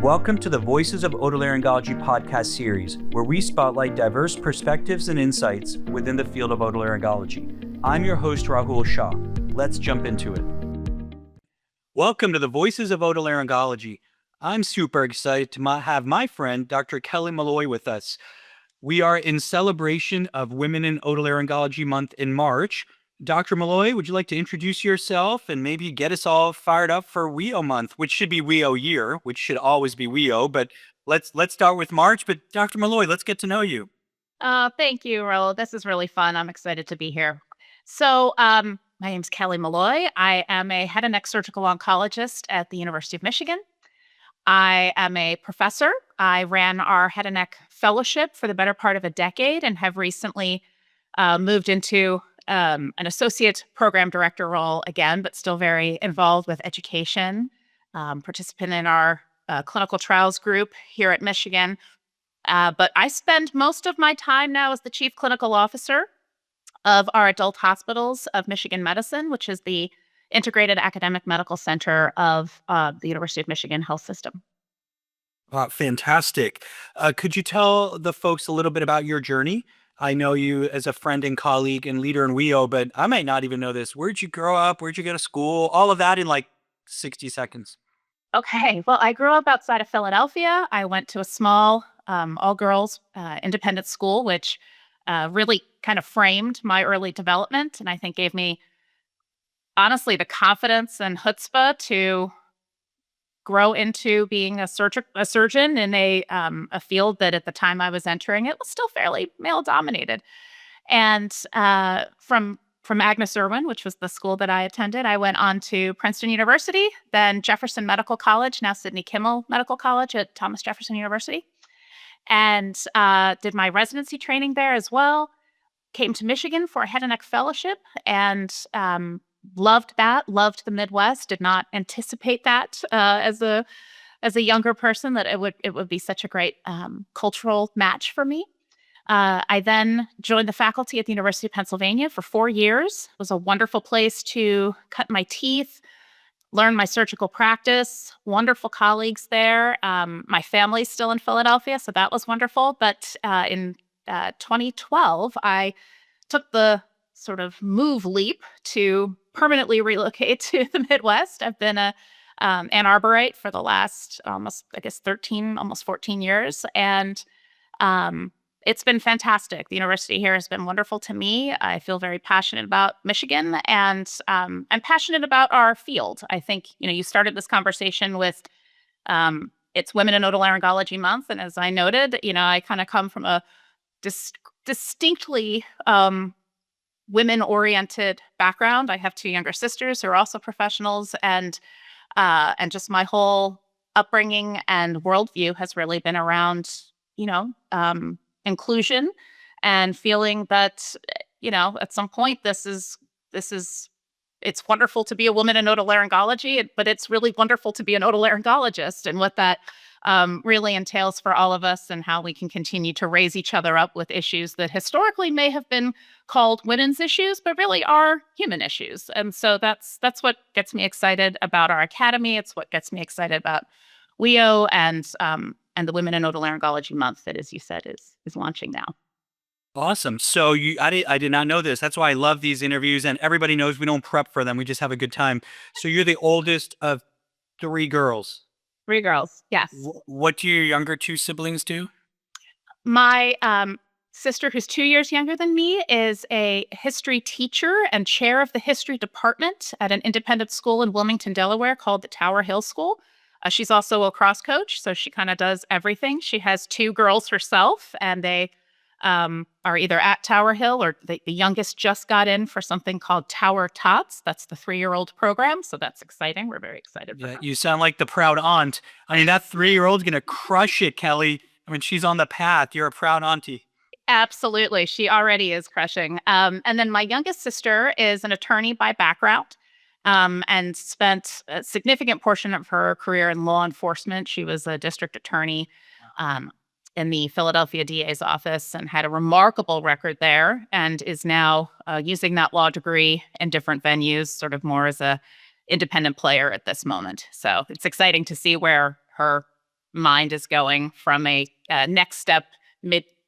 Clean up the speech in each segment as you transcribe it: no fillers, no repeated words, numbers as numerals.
Welcome to the Voices of Otolaryngology podcast series, where we spotlight diverse perspectives and insights within the field of otolaryngology. I'm your host, Rahul Shah. Let's jump into it. Welcome to the Voices of Otolaryngology. I'm super excited to have my friend, Dr. Kelly Malloy, with us. We are in celebration of Women in Otolaryngology Month in March. Dr. Malloy, would you like to introduce yourself and maybe get us all fired up for WEO month, which should be WEO year, which should always be WEO, but let's start with March. But Dr. Malloy, let's get to know you. Thank you, Raul. This is really fun. I'm excited to be here. My name's Kelly Malloy. I am a head and neck surgical oncologist at the University of Michigan. I am a professor. I ran our head and neck fellowship for the better part of a decade and have recently moved into an associate program director role again, but still very involved with education, participant in our clinical trials group here at Michigan. But I spend most of my time now as the chief clinical officer of our adult hospitals of Michigan Medicine, which is the integrated academic medical center of the University of Michigan Health System. Fantastic. Could you tell the folks a little bit about your journey? I know you as a friend and colleague and leader in WEO, but I might not even know this. Where'd you grow up? Where'd you go to school? All of that in like 60 seconds. Okay, well, I grew up outside of Philadelphia. I went to a small all-girls independent school, which really kind of framed my early development and I think gave me, honestly, the confidence and chutzpah to grow into being a surgeon in a field that at the time I was entering, it was still fairly male-dominated. And from Agnes Irwin, which was the school that I attended, I went on to Princeton University, then Jefferson Medical College, now Sidney Kimmel Medical College at Thomas Jefferson University, and did my residency training there as well. Came to Michigan for a head and neck fellowship and loved that, loved the Midwest, did not anticipate that as a younger person that it would be such a great cultural match for me. I then joined the faculty at the University of Pennsylvania for 4 years. It was a wonderful place to cut my teeth, learn my surgical practice, wonderful colleagues there. My family's still in Philadelphia, so that was wonderful. But in 2012, I took the sort of move leap to permanently relocate to the Midwest. I've been a Ann Arborite for the last almost 14 years. And it's been fantastic. The university here has been wonderful to me. I feel very passionate about Michigan and I'm passionate about our field. I think, you started this conversation with it's Women in Otolaryngology Month. And as I noted, I kind of come from a distinctly women-oriented background. I have 2 younger sisters who are also professionals, and just my whole upbringing and worldview has really been around, inclusion and feeling that, at some point it's wonderful to be a woman in otolaryngology, but it's really wonderful to be an otolaryngologist and what that really entails for all of us and how we can continue to raise each other up with issues that historically may have been called women's issues, but really are human issues. And so that's what gets me excited about our academy. It's what gets me excited about WEO and the Women in Otolaryngology Month that, as you said, is launching now. Awesome. So I did not know this. That's why I love these interviews, and everybody knows we don't prep for them. We just have a good time. So you're the oldest of 3 girls. 3 girls, yes. What do your younger 2 siblings do? My sister, who's 2 years younger than me, is a history teacher and chair of the history department at an independent school in Wilmington, Delaware called the Tower Hill School. She's also a cross coach, so she kind of does everything. She has 2 girls herself, and they are either at Tower Hill or the youngest just got in for something called Tower Tots. That's the 3-year-old program, so that's exciting. We're very excited for her. You sound like the proud aunt. I mean, that 3-year-old's going to crush it, Kelly. I mean, she's on the path. You're a proud auntie. Absolutely. She already is crushing. And then my youngest sister is an attorney by background and spent a significant portion of her career in law enforcement. She was a district attorney in the Philadelphia DA's office and had a remarkable record there and is now using that law degree in different venues, sort of more as a independent player at this moment. So it's exciting to see where her mind is going from a next step,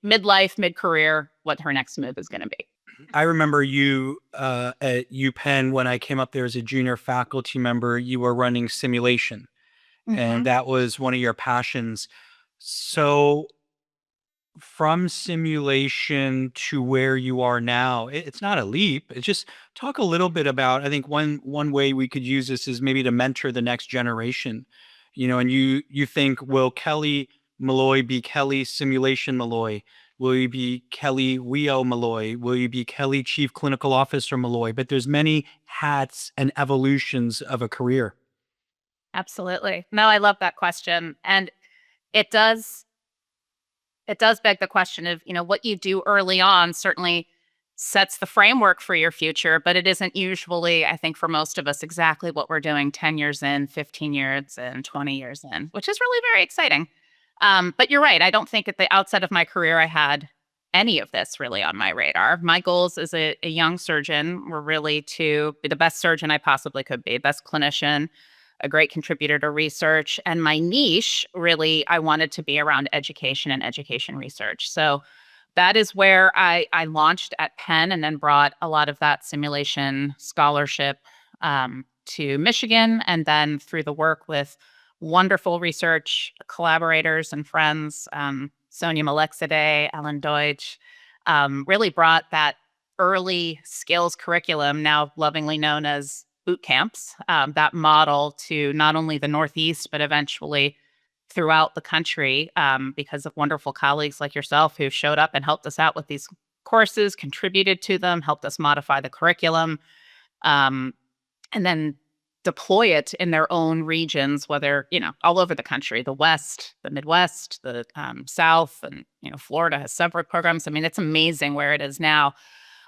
midlife, mid-career, what her next move is going to be. I remember you at UPenn when I came up there as a junior faculty member, you were running simulation, and Mhm. that was one of your passions. So from simulation to where you are now, it's not a leap. It's just talk a little bit about, I think one way we could use this is maybe to mentor the next generation. And you think, will Kelly Malloy be Kelly Simulation Malloy? Will you be Kelly Weo Malloy? Will you be Kelly Chief Clinical Officer Malloy? But there's many hats and evolutions of a career. Absolutely. No, I love that question. And it does it does beg the question of, what you do early on certainly sets the framework for your future, but it isn't usually, I think, for most of us, exactly what we're doing 10 years in, 15 years in, 20 years in, which is really very exciting. But you're right. I don't think at the outset of my career I had any of this really on my radar. My goals as a young surgeon were really to be the best surgeon I possibly could be, best clinician, a great contributor to research. And my niche, really, I wanted to be around education and education research. So that is where I launched at Penn and then brought a lot of that simulation scholarship to Michigan. And then through the work with wonderful research collaborators and friends, Sonia Malexide, Ellen Deutsch, really brought that early skills curriculum, now lovingly known as boot camps, that model to not only the Northeast, but eventually throughout the country, because of wonderful colleagues like yourself who showed up and helped us out with these courses, contributed to them, helped us modify the curriculum, um, and then deploy it in their own regions, whether, all over the country, the West, the Midwest, the South, and, Florida has several programs. I mean, it's amazing where it is now.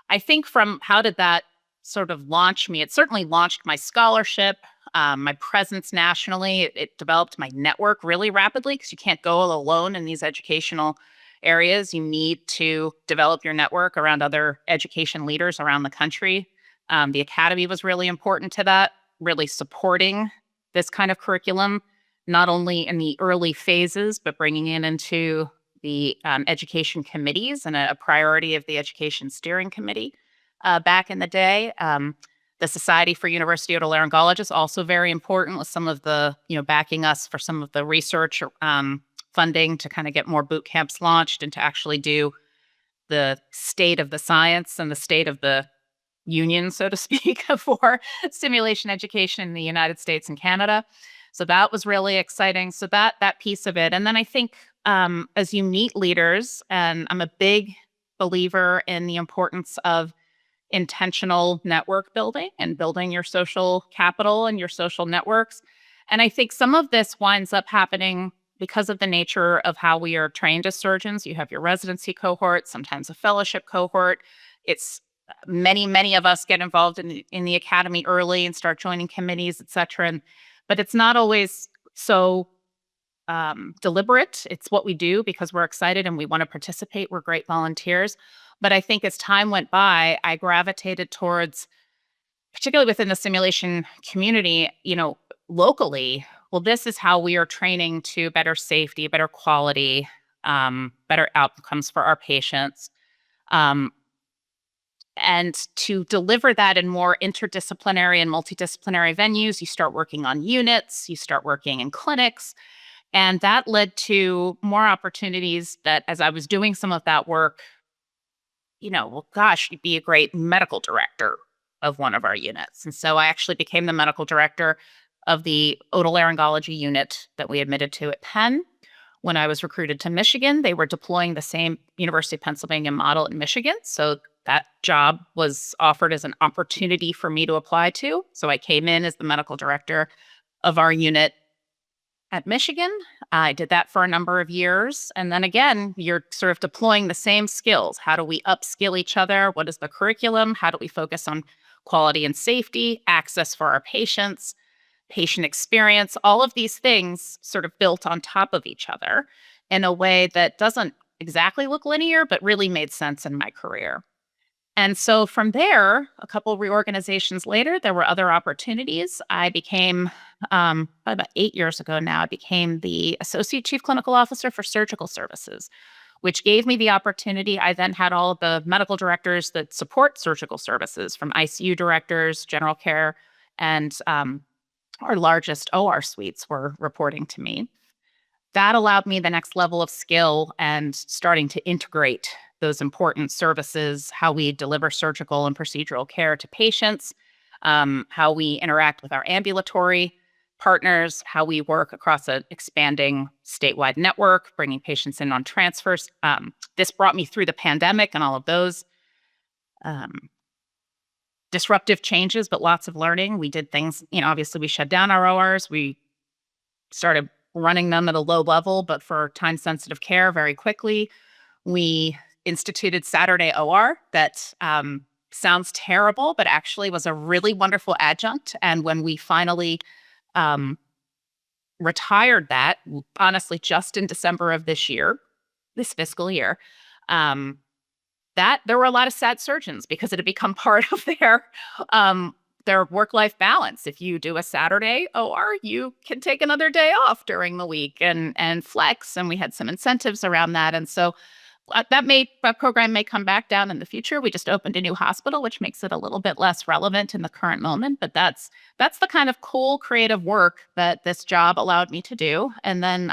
I think from how did that sort of launch me? It certainly launched my scholarship, my presence nationally. It developed my network really rapidly because you can't go alone in these educational areas. You need to develop your network around other education leaders around the country. The academy was really important to that, really supporting this kind of curriculum, not only in the early phases, but bringing it into the education committees and a priority of the education steering committee back in the day. The Society for University Otolaryngologists, also very important, with some of the, backing us for some of the research funding to kind of get more boot camps launched and to actually do the state of the science and the state of the union, so to speak, for simulation education in the United States and Canada. So that was really exciting. So that piece of it. And then I think as you meet leaders, and I'm a big believer in the importance of intentional network building and building your social capital and your social networks. And I think some of this winds up happening because of the nature of how we are trained as surgeons. You have your residency cohort, sometimes a fellowship cohort. It's many of us get involved in the academy early and start joining committees, et cetera. But it's not always so deliberate. It's what we do because we're excited and we want to participate. We're great volunteers. But I think as time went by, I gravitated towards, particularly within the simulation community, locally. Well, this is how we are training to better safety, better quality, better outcomes for our patients. Um, and to deliver that in more interdisciplinary and multidisciplinary venues, you start working on units, you start working in clinics. And that led to more opportunities that, as I was doing some of that work, well, gosh, you'd be a great medical director of one of our units. And so I actually became the medical director of the otolaryngology unit that we admitted to at Penn. When I was recruited to Michigan, they were deploying the same University of Pennsylvania model in Michigan. So that job was offered as an opportunity for me to apply to. So I came in as the medical director of our unit at Michigan. I did that for a number of years. And then again, you're sort of deploying the same skills. How do we upskill each other? What is the curriculum? How do we focus on quality and safety, access for our patients, patient experience? All of these things sort of built on top of each other in a way that doesn't exactly look linear, but really made sense in my career. And so from there, a couple reorganizations later, there were other opportunities. I became, probably about 8 years ago now, I became the Associate Chief Clinical Officer for Surgical Services, which gave me the opportunity. I then had all of the medical directors that support surgical services, from ICU directors, general care, and our largest OR suites were reporting to me. That allowed me the next level of skill and starting to integrate those important services, how we deliver surgical and procedural care to patients, how we interact with our ambulatory partners, how we work across an expanding statewide network, bringing patients in on transfers. This brought me through the pandemic and all of those um, disruptive changes, but lots of learning. We did things, obviously we shut down our ORs. We started running them at a low level, but for time sensitive care very quickly. We instituted Saturday OR that sounds terrible, but actually was a really wonderful adjunct. And when we finally um, retired that, honestly, just in December of this fiscal year, um, that there were a lot of sad surgeons because it had become part of their work-life balance. If you do a Saturday OR, you can take another day off during the week and flex. And we had some incentives around that. And so that program may come back down in the future. We just opened a new hospital, which makes it a little bit less relevant in the current moment. But that's the kind of cool, creative work that this job allowed me to do. And then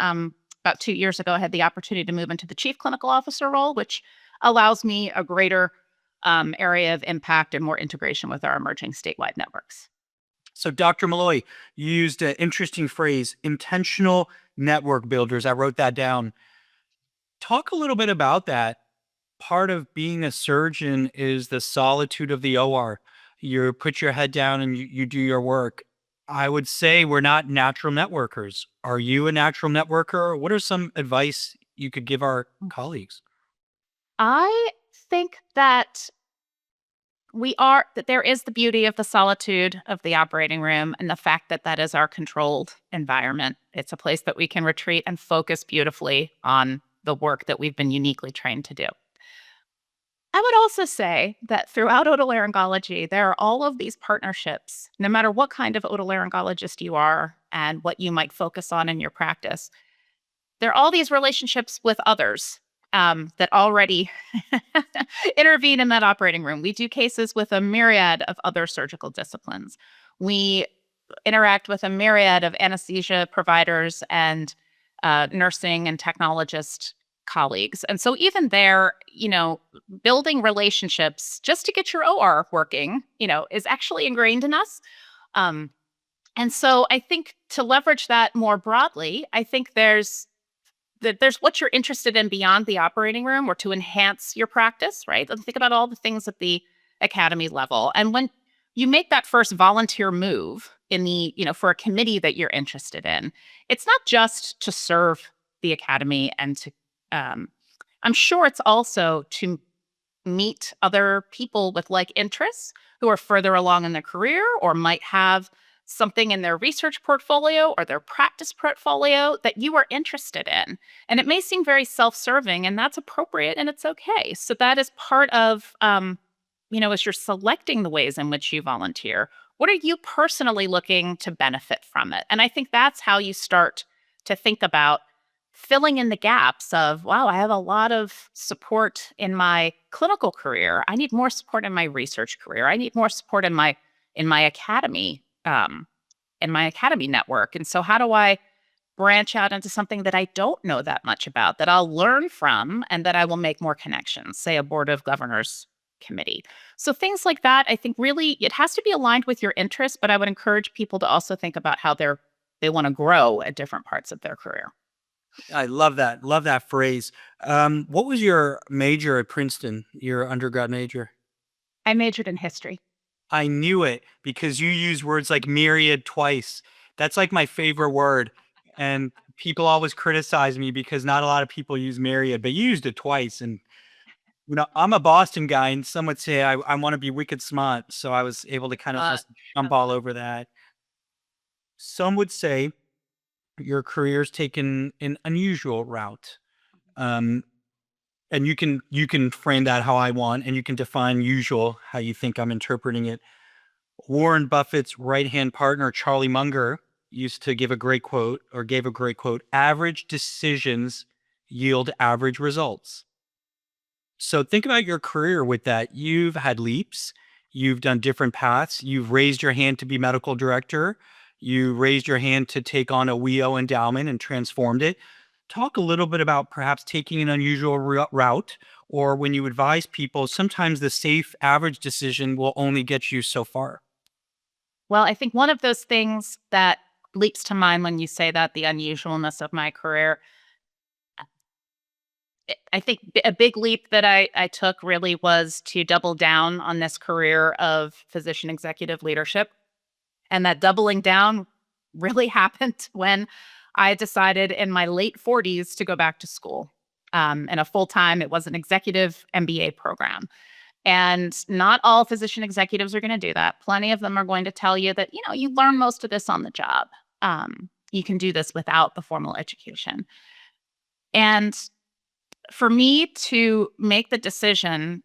about 2 years ago, I had the opportunity to move into the chief clinical officer role, which allows me a greater area of impact and more integration with our emerging statewide networks. So, Dr. Malloy, you used an interesting phrase, intentional network builders. I wrote that down. Talk a little bit about that. Part of being a surgeon is the solitude of the OR. You put your head down and you do your work. I would say we're not natural networkers. Are you a natural networker? What are some advice you could give our colleagues? I think that there is the beauty of the solitude of the operating room and the fact that that is our controlled environment. It's a place that we can retreat and focus beautifully on the work that we've been uniquely trained to do. I would also say that throughout otolaryngology, there are all of these partnerships, no matter what kind of otolaryngologist you are and what you might focus on in your practice. There are all these relationships with others that already intervene in that operating room. We do cases with a myriad of other surgical disciplines. We interact with a myriad of anesthesia providers and nursing and technologist colleagues. And so even there, building relationships just to get your OR working, is actually ingrained in us. Um, and so I think to leverage that more broadly, I think there's what you're interested in beyond the operating room or to enhance your practice, right? And think about all the things at the academy level. And when you make that first volunteer move for a committee that you're interested in, it's not just to serve the academy and um, I'm sure it's also to meet other people with like interests who are further along in their career or might have something in their research portfolio or their practice portfolio that you are interested in. And it may seem very self serving, and that's appropriate and it's okay. So, that is part of, as you're selecting the ways in which you volunteer, what are you personally looking to benefit from it? And I think that's how you start to think about filling in the gaps of, wow, I have a lot of support in my clinical career. I need more support in my research career. I need more support in my academy, in my academy network. And so how do I branch out into something that I don't know that much about, that I'll learn from and that I will make more connections, say a board of governors committee. So things like that, I think really it has to be aligned with your interests, but I would encourage people to also think about how they want to grow at different parts of their career. I love that. Love that phrase. What was your major at Princeton, your undergrad major? I majored in history. I knew it because you use words like myriad twice. That's like my favorite word. And people always criticize me because not a lot of people use myriad, but you used it twice. And I'm a Boston guy, and some would say I want to be wicked smart. So I was able to kind of just jump all over that. Some would say your career's taken an unusual route. Um, And you can frame that how I want, and you can define usual how you think I'm interpreting it. Warren Buffett's right-hand partner, Charlie Munger, used to give a great quote, or gave a great quote: average decisions yield average results. So think about your career with that. You've had leaps, you've done different paths, you've raised your hand to be medical director, you raised your hand to take on a WEO endowment and transformed it. Talk a little bit about perhaps taking an unusual route, or when you advise people, sometimes the safe average decision will only get you so far. Well, I think one of those things that leaps to mind when you say that, the unusualness of my career, I think a big leap that I took really was to double down on this career of physician executive leadership. And that doubling down really happened when I decided in my late 40s to go back to school. And a full time, it was an executive MBA program. And not all physician executives are going to do that. Plenty of them are going to tell you that, you learn most of this on the job. You can do this without the formal education. And for me to make the decision,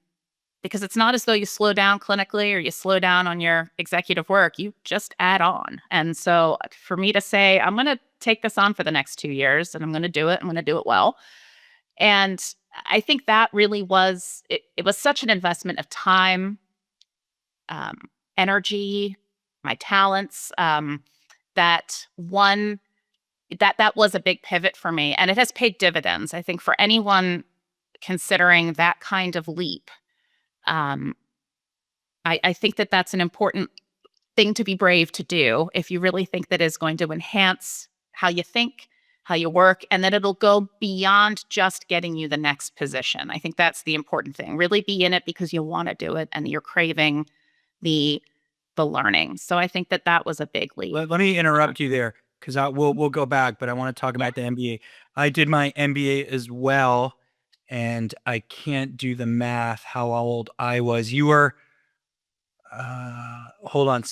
because it's not as though you slow down clinically or you slow down on your executive work, you just add on. And so for me to say, I'm going to take this on for the next 2 years and I'm going to do it, I'm going to do it well. And I think that really was, it was such an investment of time, energy, my talents, that one, that was a big pivot for me. And it has paid dividends. I think for anyone considering that kind of leap, um, I think that that's an important thing to be brave to do if you really think that is going to enhance how you think, how you work, and that it'll go beyond just getting you the next position. I think that's the important thing. Really be in it because you want to do it and you're craving the learning. So I think that that was a big leap. Let me interrupt you there, because we'll go back, but I want to talk about the MBA. I did my MBA as well, and I can't do the math how old I was. You were, hold on.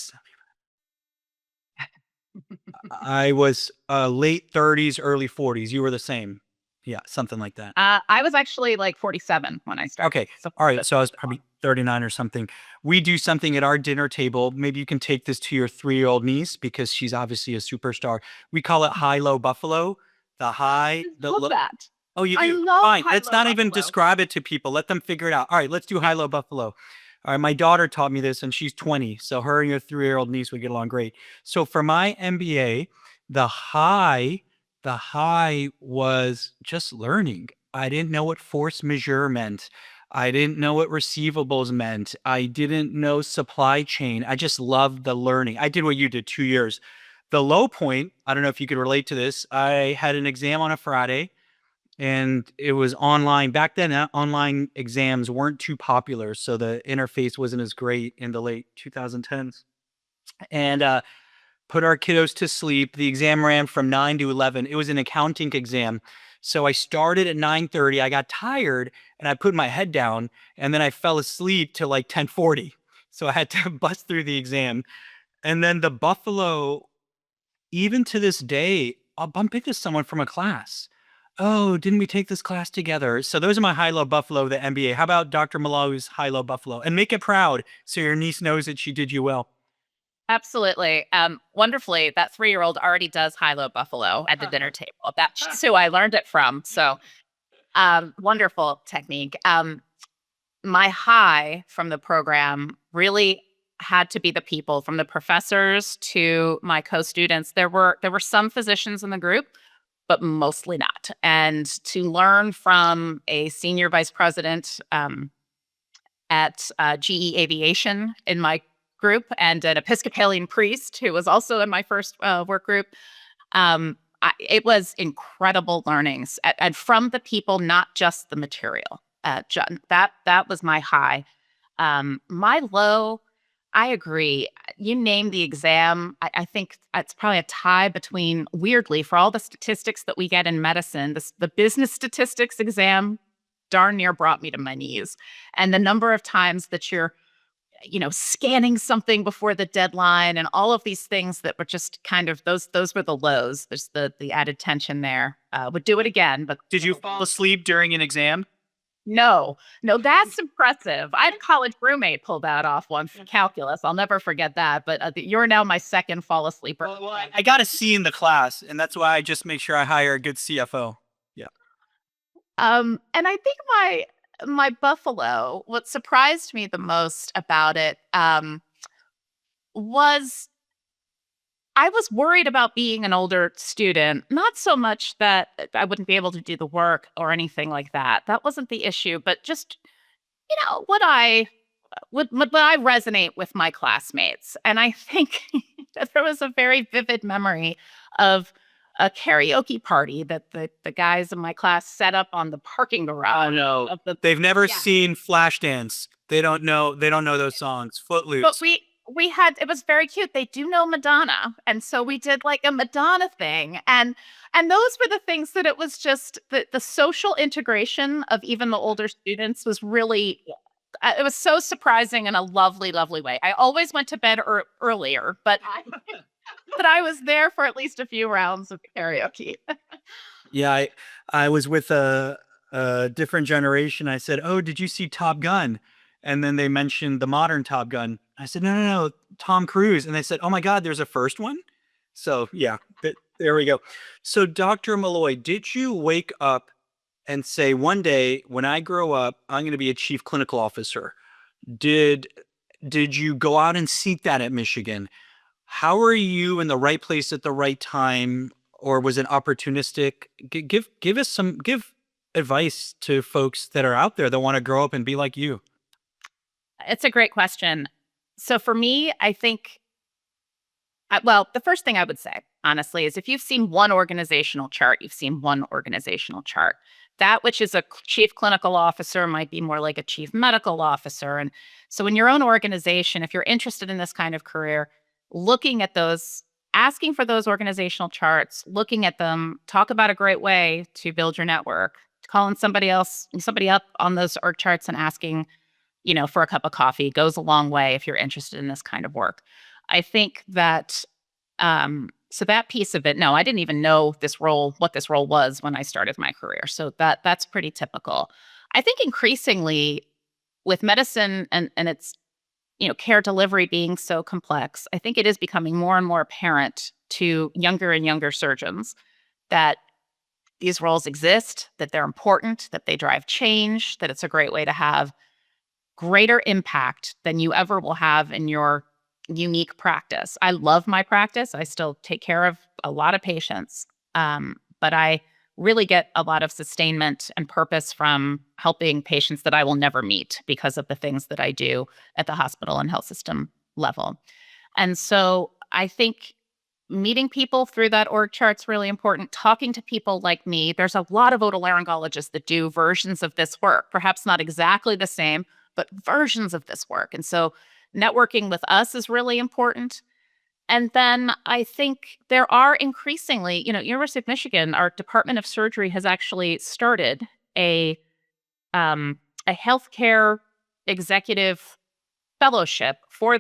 I was late 30s, early 40s. You were the same. Yeah, something like that. I was actually like 47 when I started. Okay. So All right. So I was probably 39 or something. We do something at our dinner table. Maybe you can take this to your 3-year-old niece because she's obviously a superstar. We call it high-low buffalo. The high, the love low. that. Oh, you I do? love Fine. Let's high-low not even buffalo. describe it to people. Let them figure it out. All right, let's do high-low buffalo. All right, my daughter taught me this and she's 20. So her and your 3-year-old niece would get along great. So for my MBA, the high, the high was just learning. I didn't know what force majeure meant. I didn't know what receivables meant. I didn't know supply chain. I just loved the learning. I did what you did, 2 years. The low point, I don't know if you could relate to this. I had an exam on a Friday and it was online. Back then, online exams weren't too popular. So the interface wasn't as great in the late 2010s. And put our kiddos to sleep. The exam ran from 9 to 11. It was an accounting exam. So I started at 9:30. I got tired and I put my head down and then I fell asleep till like 10:40. So I had to bust through the exam. And then the Buffalo, even to this day, I'll bump into someone from a class. Oh, didn't we take this class together? So those are my high-low buffalo, the MBA. How about Dr. Malloy's high-low buffalo? And make it proud so your niece knows that she did you well. Absolutely. Wonderfully, that 3-year-old already does high-low buffalo at the dinner table. That's who I learned it from. So wonderful technique. My high from the program really had to be the people, from the professors to my co-students. There were some physicians in the group, but mostly not. And to learn from a senior vice president at GE Aviation in my group and an Episcopalian priest who was also in my first work group, it was incredible learnings and from the people, not just the material. That was my high. My low, I agree. You name the exam. I think it's probably a tie between, weirdly, for all the statistics that we get in medicine, the business statistics exam darn near brought me to my knees. And the number of times that you're, scanning something before the deadline and all of these things that were just kind of, those were the lows. There's the added tension there. Would do it again, but Did you fall asleep during an exam? No, no, that's impressive. I had a college roommate pull that off once in calculus. I'll never forget that. But you're now my second fall asleep. Well, I got a C in the class, and that's why I just make sure I hire a good CFO. Yeah. And I think my buffalo, what surprised me the most about it, was I was worried about being an older student, not so much that I wouldn't be able to do the work or anything like that. That wasn't the issue, but just, would I resonate with my classmates? And I think that there was a very vivid memory of a karaoke party that the guys in my class set up on the parking garage. Oh no, of the they've never Yeah. seen Flashdance. They don't know. They don't know those songs. But Footloose. we had it was very cute. They do know Madonna, and so we did like a Madonna thing, and those were the things that it was just the social integration of even the older students was really it was so surprising in a lovely, lovely way. I always went to bed earlier, but but I was there for at least a few rounds of karaoke. Yeah, I was with a different generation. I said, "Oh, did you see Top Gun?" And then they mentioned the modern Top Gun. I said, "No, no, no, Tom Cruise." And they said, "Oh my God, there's a first one." So yeah, there we go. So Dr. Malloy, did you wake up and say one day when I grow up, I'm going to be a chief clinical officer? Did did you go out and seek that at Michigan? How are you in the right place at the right time, or was it opportunistic? Give us some give advice to folks that are out there that want to grow up and be like you. It's a great question. So for me, I think well, the first thing I would say, honestly, is if you've seen one organizational chart, you've seen one organizational chart. That which is a chief clinical officer might be more like a chief medical officer. And so in your own organization, if you're interested in this kind of career, looking at those, asking for those organizational charts, looking at them, talk about a great way to build your network, calling somebody up on those org charts and asking, for a cup of coffee goes a long way if you're interested in this kind of work. I think that so that piece of it, no, I didn't even know what this role was when I started my career. So that's pretty typical. I think increasingly with medicine and its care delivery being so complex, I think it is becoming more and more apparent to younger and younger surgeons that these roles exist, that they're important, that they drive change, that it's a great way to have greater impact than you ever will have in your unique practice. I love my practice. I still take care of a lot of patients. But I really get a lot of sustainment and purpose from helping patients that I will never meet because of the things that I do at the hospital and health system level. And so I think meeting people through that org chart's really important. Talking to people like me. There's a lot of otolaryngologists that do versions of this work, perhaps not exactly the same, but versions of this work. And so networking with us is really important. And then I think there are increasingly, University of Michigan, our Department of Surgery has actually started a healthcare executive fellowship for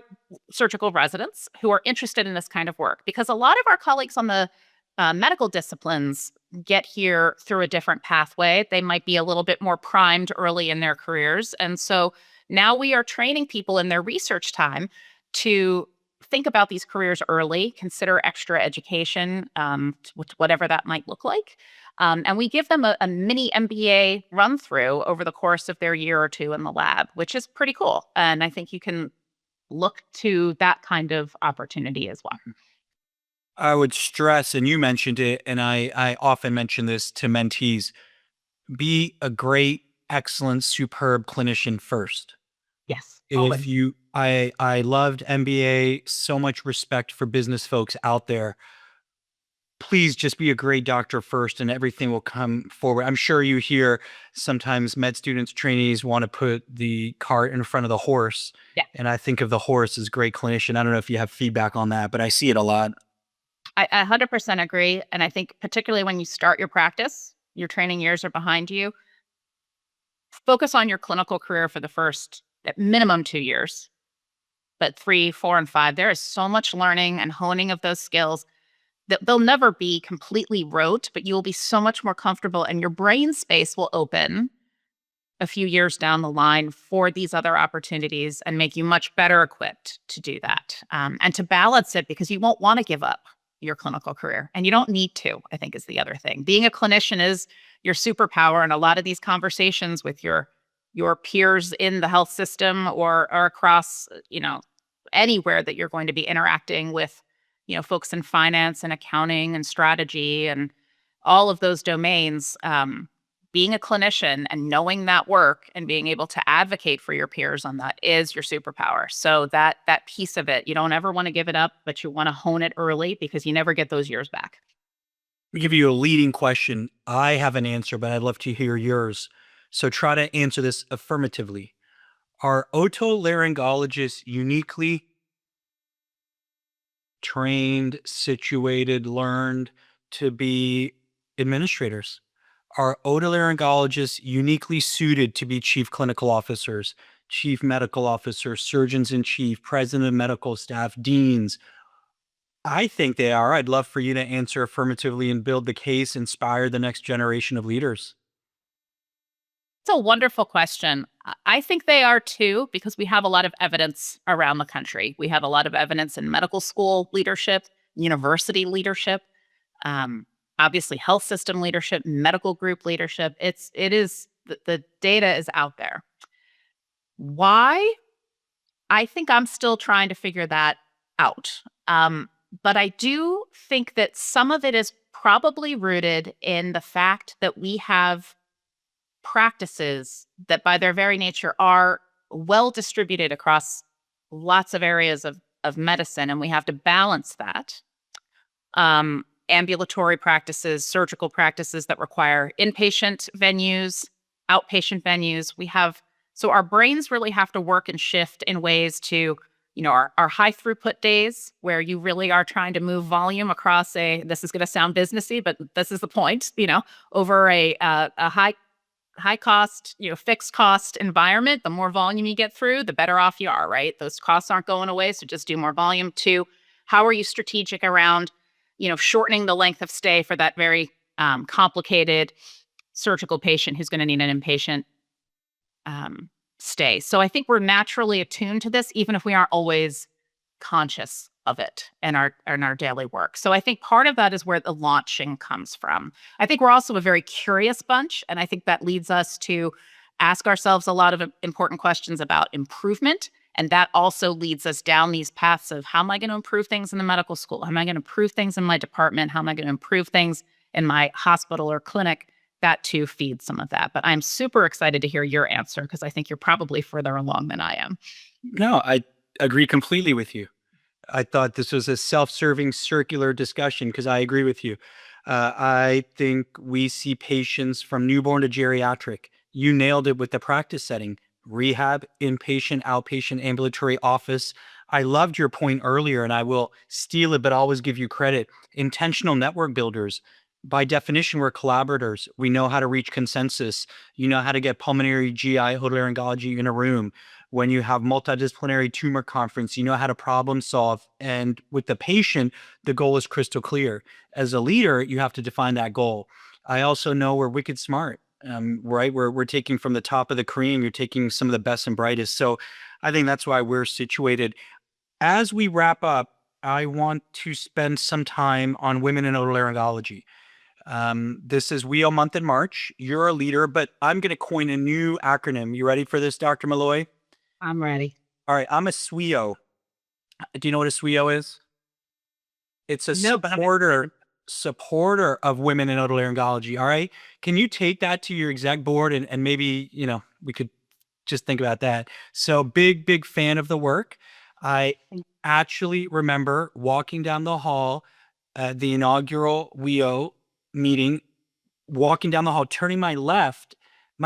surgical residents who are interested in this kind of work. Because a lot of our colleagues on the medical disciplines get here through a different pathway. They might be a little bit more primed early in their careers. And so now we are training people in their research time to think about these careers early, consider extra education, whatever that might look like. And we give them a mini MBA run through over the course of their year or two in the lab, which is pretty cool. And I think you can look to that kind of opportunity as well. I would stress, and you mentioned it, and I often mention this to mentees: be a great, excellent, superb clinician first. Yes. If you, I loved MBA, so much respect for business folks out there. Please just be a great doctor first and everything will come forward. I'm sure you hear sometimes med students, trainees want to put the cart in front of the horse. Yeah. And I think of the horse as great clinician. I don't know if you have feedback on that, but I see it a lot. I 100% agree. And I think particularly when you start your practice, your training years are behind you, focus on your clinical career for the first at minimum 2 years, but 3, 4, and 5. There is so much learning and honing of those skills that they'll never be completely rote, but you will be so much more comfortable and your brain space will open a few years down the line for these other opportunities and make you much better equipped to do that, and to balance it, because you won't want to give up your clinical career, and you don't need to, I think, is the other thing. Being a clinician is your superpower, and a lot of these conversations with your peers in the health system or across, anywhere that you're going to be interacting with, folks in finance and accounting and strategy and all of those domains. Being a clinician and knowing that work and being able to advocate for your peers on that is your superpower. So that piece of it, you don't ever want to give it up, but you want to hone it early because you never get those years back. Let me give you a leading question. I have an answer, but I'd love to hear yours. So try to answer this affirmatively. Are otolaryngologists uniquely trained, situated, learned to be administrators? Are otolaryngologists uniquely suited to be chief clinical officers, chief medical officers, surgeons in chief, president of medical staff, deans? I think they are. I'd love for you to answer affirmatively and build the case, inspire the next generation of leaders. It's a wonderful question. I think they are too, because we have a lot of evidence around the country. We have a lot of evidence in medical school leadership, university leadership, obviously health system leadership, medical group leadership. The data is out there. Why? I think I'm still trying to figure that out. But I do think that some of it is probably rooted in the fact that we have practices that by their very nature are well distributed across lots of areas of medicine, and we have to balance that. Ambulatory practices, surgical practices that require inpatient venues, outpatient venues. So our brains really have to work and shift in ways to, our high throughput days where you really are trying to move volume across this is going to sound businessy, but this is the point, over a high cost, fixed cost environment. The more volume you get through, the better off you are, right? Those costs aren't going away, so just do more volume. Two, how are you strategic around, shortening the length of stay for that very complicated surgical patient who's going to need an inpatient stay? So I think we're naturally attuned to this, even if we aren't always conscious of it in our daily work. So I think part of that is where the launching comes from. I think we're also a very curious bunch, and I think that leads us to ask ourselves a lot of important questions about improvement. And that also leads us down these paths of, how am I going to improve things in the medical school? How am I going to improve things in my department? How am I going to improve things in my hospital or clinic? That too feeds some of that. But I'm super excited to hear your answer, because I think you're probably further along than I am. No, I agree completely with you. I thought this was a self-serving circular discussion because I agree with you. I think we see patients from newborn to geriatric. You nailed it with the practice setting: rehab, inpatient, outpatient, ambulatory, office. I loved your point earlier, and I will steal it, but always give you credit. Intentional network builders. By definition, we're collaborators. We know how to reach consensus. You know how to get pulmonary, GI, otolaryngology in a room. When you have multidisciplinary tumor conference, you know how to problem solve. And with the patient, the goal is crystal clear. As a leader, you have to define that goal. I also know we're wicked smart, right? We're taking from the top of the cream. You're taking some of the best and brightest. So I think that's why we're situated. As we wrap up, I want to spend some time on women in otolaryngology. This is WEO month in March. You're a leader, but I'm going to coin a new acronym. You ready for this, Dr. Malloy? I'm ready. All right, I'm a SWEO. Do you know what a SWEO is? It's a No, but supporter of women in otolaryngology. All right. Can you take that to your exec board and maybe, we could just think about that. So big fan of the work. I actually remember walking down the hall at the inaugural WEO meeting, walking down the hall, turning my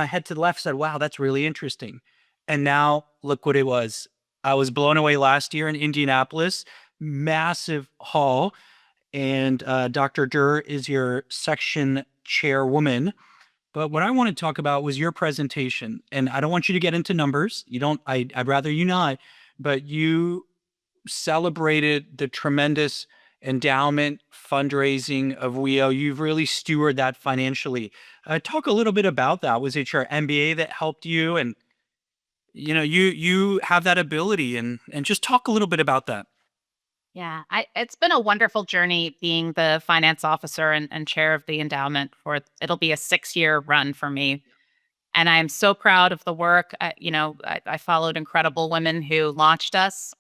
head to the left, said, wow, that's really interesting. And now look what it was. I was blown away last year in Indianapolis, massive hall. And Dr. Durr is your section chairwoman. But what I want to talk about was your presentation. And I don't want you to get into numbers. I'd rather you not, but you celebrated the tremendous endowment fundraising of WEO. You've really stewarded that financially. Talk a little bit about that. Was it your MBA that helped you? And you have that ability, and just talk a little bit about that. Yeah, it's been a wonderful journey being the finance officer and chair of the endowment for it'll be a 6-year run for me. And I'm so proud of the work. I followed incredible women who launched us.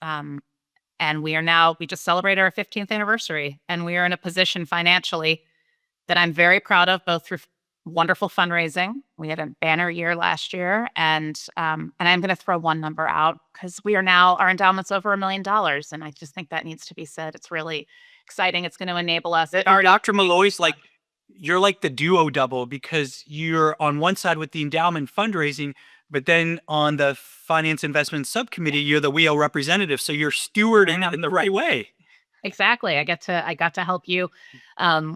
And we just celebrated our 15th anniversary. And we are in a position financially that I'm very proud of, both through wonderful fundraising. We had a banner year last year. And I'm going to throw one number out because our endowment's over $1 million. And I just think that needs to be said. It's really exciting. It's going to enable us. Our Dr. Malloy's you're like the duo double, because you're on one side with the endowment fundraising, but then on the finance investment subcommittee, you're the WEO representative. So you're stewarding it in the right way. Exactly. I got to help you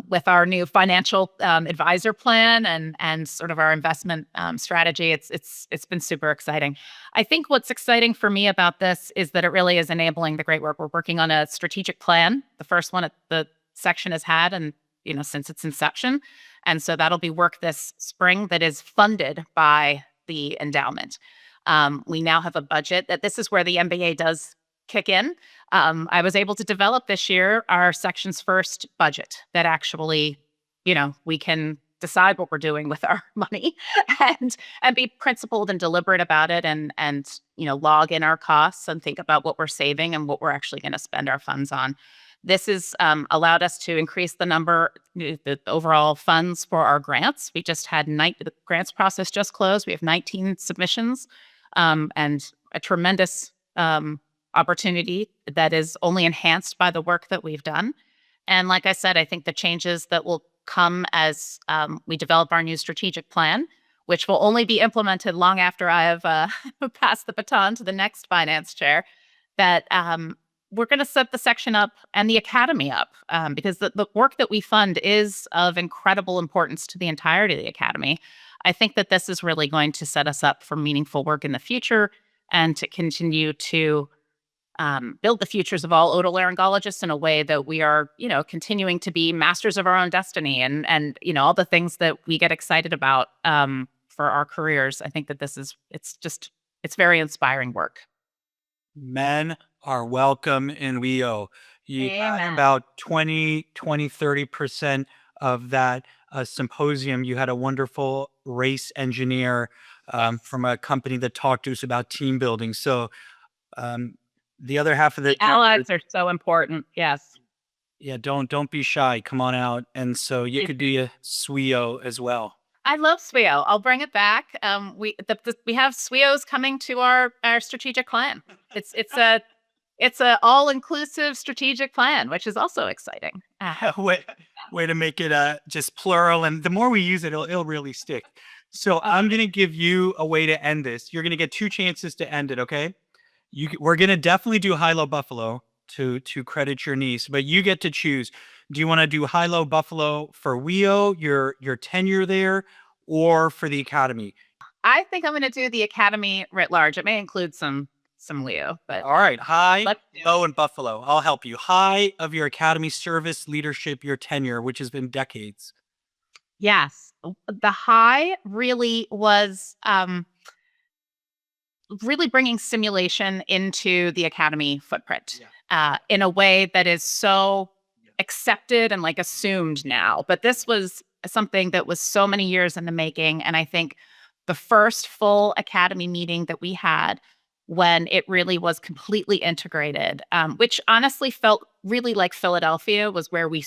with our new financial advisor plan and sort of our investment strategy. It's been super exciting. I think what's exciting for me about this is that it really is enabling the great work. We're working on a strategic plan, the first one the section has had, and since its inception, and so that'll be work this spring that is funded by the endowment. We now have a budget that this is where the MBA does kick in. I was able to develop this year our section's first budget that actually, we can decide what we're doing with our money and be principled and deliberate about it and log in our costs and think about what we're saving and what we're actually going to spend our funds on. This has allowed us to increase the overall funds for our grants. We just had the grants process just closed. We have 19 submissions and a tremendous opportunity that is only enhanced by the work that we've done. And like I said, I think the changes that will come as we develop our new strategic plan, which will only be implemented long after I have passed the baton to the next finance chair, that we're going to set the section up and the academy up because the work that we fund is of incredible importance to the entirety of the academy. I think that this is really going to set us up for meaningful work in the future and to continue to build the futures of all otolaryngologists in a way that we are, continuing to be masters of our own destiny and all the things that we get excited about for our careers. I think that it's very inspiring work. Men are welcome in WEO. You had about 30% of that symposium. You had a wonderful race engineer from a company that talked to us about team building. So the other half of the allies are so important. Yes. Yeah, don't be shy. Come on out. And so you could do a SWEO as well. I love SWEO. I'll bring it back. We have SWEOs coming to our strategic plan. It's a all-inclusive strategic plan, which is also exciting. Way to make it just plural, and the more we use it, it'll really stick. So I'm going to give you a way to end this. You're going to get 2 chances to end it, okay? We're going to definitely do high-low Buffalo to credit your niece, but you get to choose. Do you want to do high-low Buffalo for WEO, your tenure there, or for the academy? I think I'm going to do the academy writ large. It may include some WEO, but all right, high, low, and Buffalo. I'll help you. High of your academy service, leadership, your tenure, which has been decades. Yes, the high really was really bringing simulation into the academy footprint in a way that is so accepted and assumed now. But this was something that was so many years in the making. And I think the first full academy meeting that we had when it really was completely integrated, which honestly felt really like Philadelphia was where we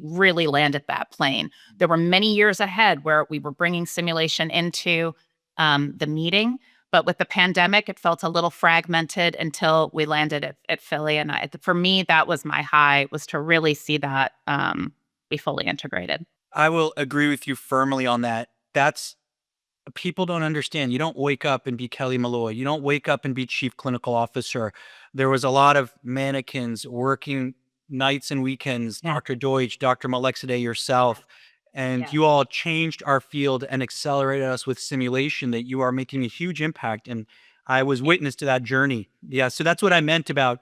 really landed that plane. There were many years ahead where we were bringing simulation into the meeting. But with the pandemic, it felt a little fragmented until we landed at Philly. And for me, that was my high, was to really see that be fully integrated. I will agree with you firmly on that. People don't understand. You don't wake up and be Kelly Malloy. You don't wake up and be chief clinical officer. There was a lot of mannequins working nights and weekends, Dr. Deutsch, Dr. Malexide, yourself. And you all changed our field and accelerated us with simulation, that you are making a huge impact. And I was witness to that journey. Yeah. So that's what I meant about,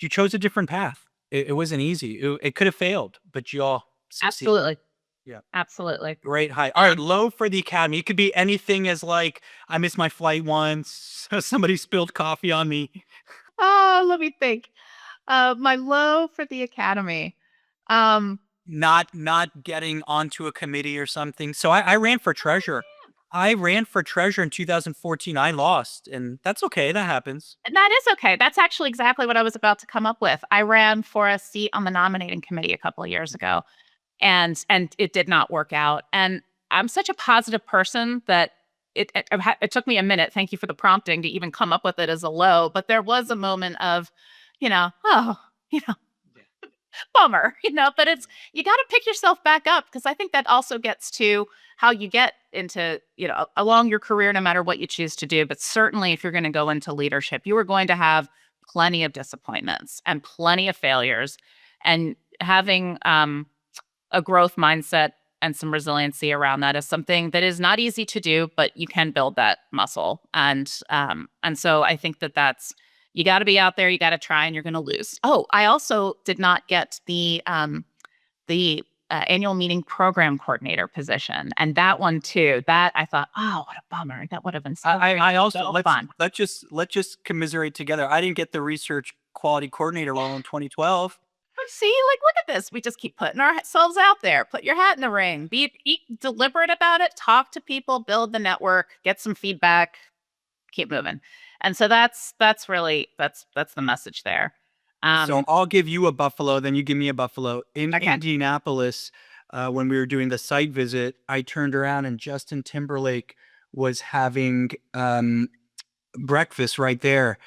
you chose a different path. It wasn't easy. It could have failed, but you all succeeded. Absolutely. Yeah. Absolutely. Great high. All right, low for the academy. It could be anything as like, I missed my flight once, somebody spilled coffee on me. Oh, let me think. My low for the academy. Um, Not getting onto a committee or something. So I ran for treasurer. I ran for treasurer in 2014. I lost, and that's okay. That happens. that is okay. That's actually exactly what I was about to come up with. I ran for a seat on the nominating committee a couple of years ago, and it did not work out. And I'm such a positive person that it took me a minute. Thank you for the prompting to even come up with it as a low. But there was a moment of, oh, you know, bummer, but you got to pick yourself back up, because I think that also gets to how you get into, along your career, no matter what you choose to do. But certainly if you're going to go into leadership, you are going to have plenty of disappointments and plenty of failures, and having a growth mindset and some resiliency around that is something that is not easy to do, but you can build that muscle. And so I think that's, you got to be out there, you got to try, and you're going to lose. Oh, I also did not get the annual meeting program coordinator position, and that one too. That I thought, oh, what a bummer. That would have been I also so fun. let's just commiserate together. I didn't get the research quality coordinator role in 2012. See, like, look at this. We just keep putting ourselves out there. Put your hat in the ring. Be deliberate about it. Talk to people. Build the network. Get some feedback. Keep moving. And so that's really that's the message there. So I'll give you a buffalo, then you give me a buffalo. In Okay. Indianapolis, when we were doing the site visit, I turned around and Justin Timberlake was having breakfast right there,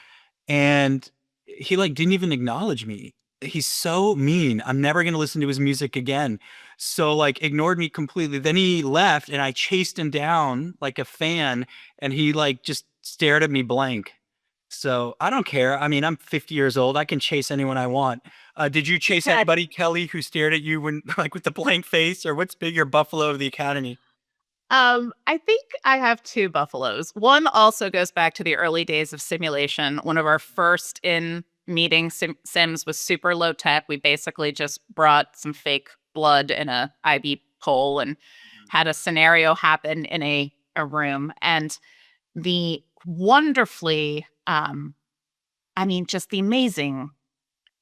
and he like didn't even acknowledge me. He's so mean. I'm never gonna listen to his music again. So like ignored me completely. Then he left, and I chased him down like a fan, and he like just stared at me blank. So I don't care. I mean, I'm 50 years old. I can chase anyone I want. Did you chase Had- anybody, Kelly, who stared at you when like with the blank face, or what's bigger, buffalo of the academy? I think I have two buffaloes. One also goes back to the early days of simulation. One of our first in meeting sims was super low tech. We basically just brought some fake blood in a IV pole and had a scenario happen in a room. And the wonderfully, just the amazing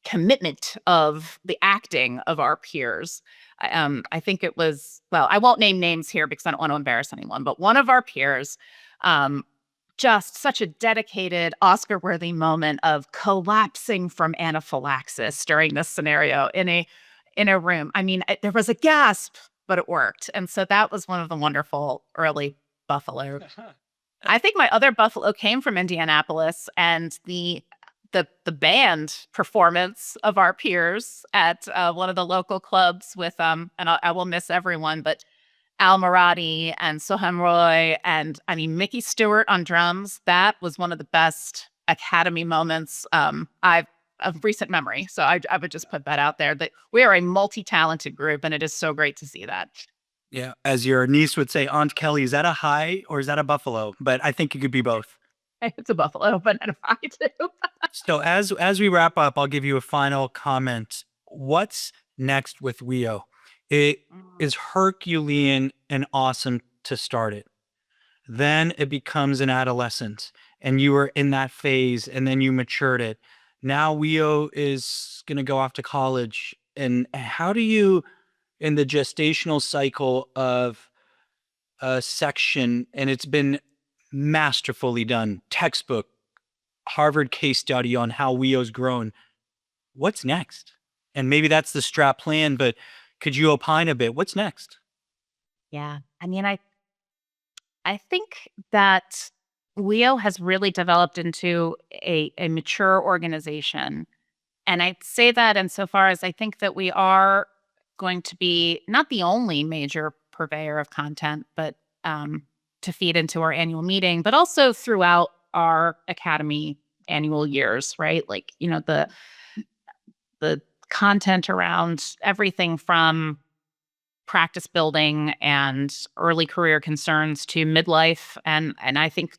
commitment of the acting of our peers. I think it was, well, I won't name names here because I don't want to embarrass anyone, but one of our peers, um, just such a dedicated Oscar-worthy moment of collapsing from anaphylaxis during this scenario in a room. I mean, there was a gasp, but it worked. And so that was one of the wonderful early Buffalo. I think my other Buffalo came from Indianapolis, and the band performance of our peers at one of the local clubs with and I will miss everyone, but Al Marati and Soham Roy, and I mean Mickey Stewart on drums. That was one of the best Academy moments I've of recent memory. So I would just put that out there, that we are a multi-talented group, and it is so great to see that. Yeah, as your niece would say, Aunt Kelly, is that a high or is that a buffalo? But I think it could be both. It's a buffalo, but not a pie too. So as we wrap up, I'll give you a final comment. What's next with WEO? It is Herculean and awesome to start it. Then it becomes an adolescent, and you were in that phase, and then you matured it. Now WEO is going to go off to college. And how do you, in the gestational cycle of a section, and it's been masterfully done, textbook, Harvard case study on how WEO's grown. What's next? And maybe that's the strat plan, but could you opine a bit? What's next? Yeah. I mean, I think that WEO has really developed into a mature organization. And I'd say that insofar as I think that we are going to be not the only major purveyor of content, but to feed into our annual meeting, but also throughout our academy annual years, right? Like, the content around everything from practice building and early career concerns to midlife, and I think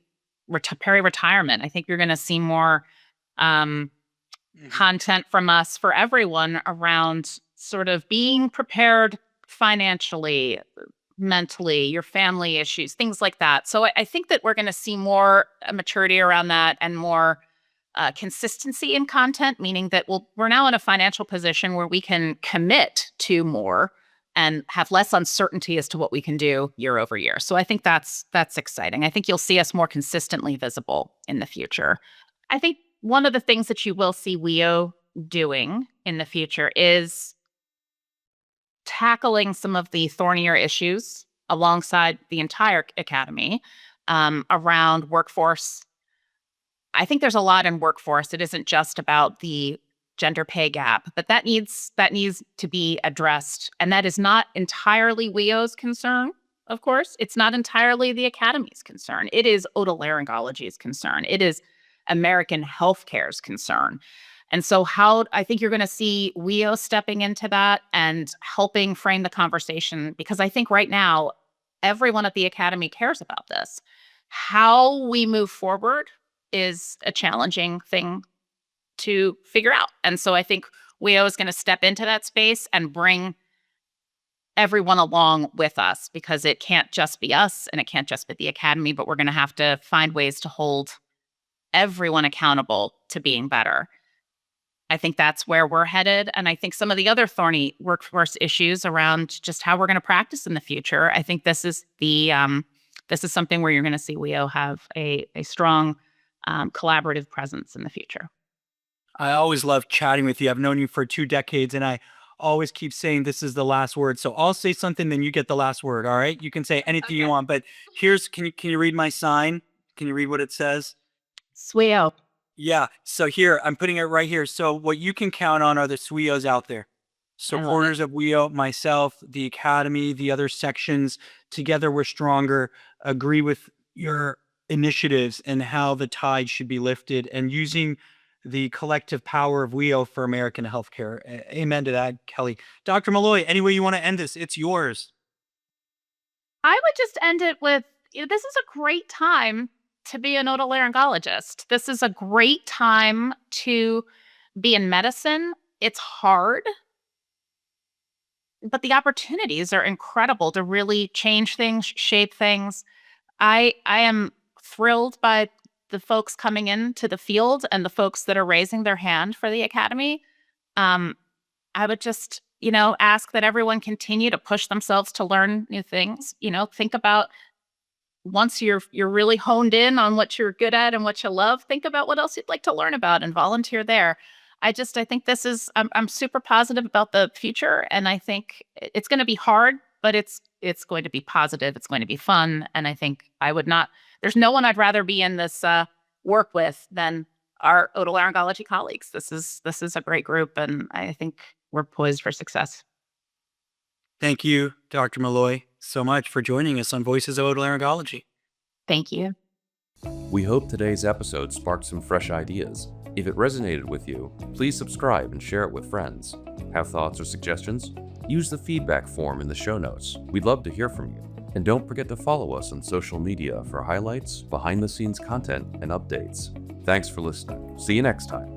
peri-retirement. I think you're going to see more content from us for everyone around sort of being prepared financially, mentally, your family issues, things like that. So I think that we're going to see more maturity around that and more consistency in content, meaning that we're now in a financial position where we can commit to more and have less uncertainty as to what we can do year over year. So I think that's exciting. I think you'll see us more consistently visible in the future. I think one of the things that you will see WEO doing in the future is tackling some of the thornier issues alongside the entire academy around workforce. I think there's a lot in workforce. It isn't just about the gender pay gap, but that needs to be addressed. And that is not entirely WEO's concern, of course. It's not entirely the academy's concern. It is otolaryngology's concern. It is American healthcare's concern. And so I think you're going to see WEO stepping into that and helping frame the conversation, because I think right now, everyone at the academy cares about this. How we move forward is a challenging thing to figure out. And so I think WEO is going to step into that space and bring everyone along with us, because it can't just be us and it can't just be the academy, but we're going to have to find ways to hold everyone accountable to being better. I think that's where we're headed. And I think some of the other thorny workforce issues around just how we're going to practice in the future, I think this is something where you're going to see WEO have a strong collaborative presence in the future. I always love chatting with you. I've known you for 2 decades, and I always keep saying this is the last word. So I'll say something, then you get the last word. All right? You can say anything you want, but can you read my sign? Can you read what it says? SWEO. Yeah. So here, I'm putting it right here. So what you can count on are the SWEOs out there. Supporters of WEO, myself, the academy, the other sections. Together we're stronger. Agree with your initiatives and how the tide should be lifted, and using the collective power of WEO for American healthcare. Amen to that, Kelly. Dr. Malloy, any way you want to end this, it's yours. I would just end it with, this is a great time to be an otolaryngologist. This is a great time to be in medicine. It's hard, but the opportunities are incredible to really change things, shape things. I am thrilled by the folks coming into the field and the folks that are raising their hand for the academy. I would just, ask that everyone continue to push themselves to learn new things. Think about, once you're really honed in on what you're good at and what you love, think about what else you'd like to learn about and volunteer there. I think I'm super positive about the future, and I think it's going to be hard, but it's going to be positive. It's going to be fun. And I think there's no one I'd rather be in this work with than our otolaryngology colleagues. This is a great group, and I think we're poised for success. Thank you, Dr. Malloy, so much for joining us on Voices of Otolaryngology. Thank you. We hope today's episode sparked some fresh ideas. If it resonated with you, please subscribe and share it with friends. Have thoughts or suggestions? Use the feedback form in the show notes. We'd love to hear from you. And don't forget to follow us on social media for highlights, behind-the-scenes content, and updates. Thanks for listening. See you next time.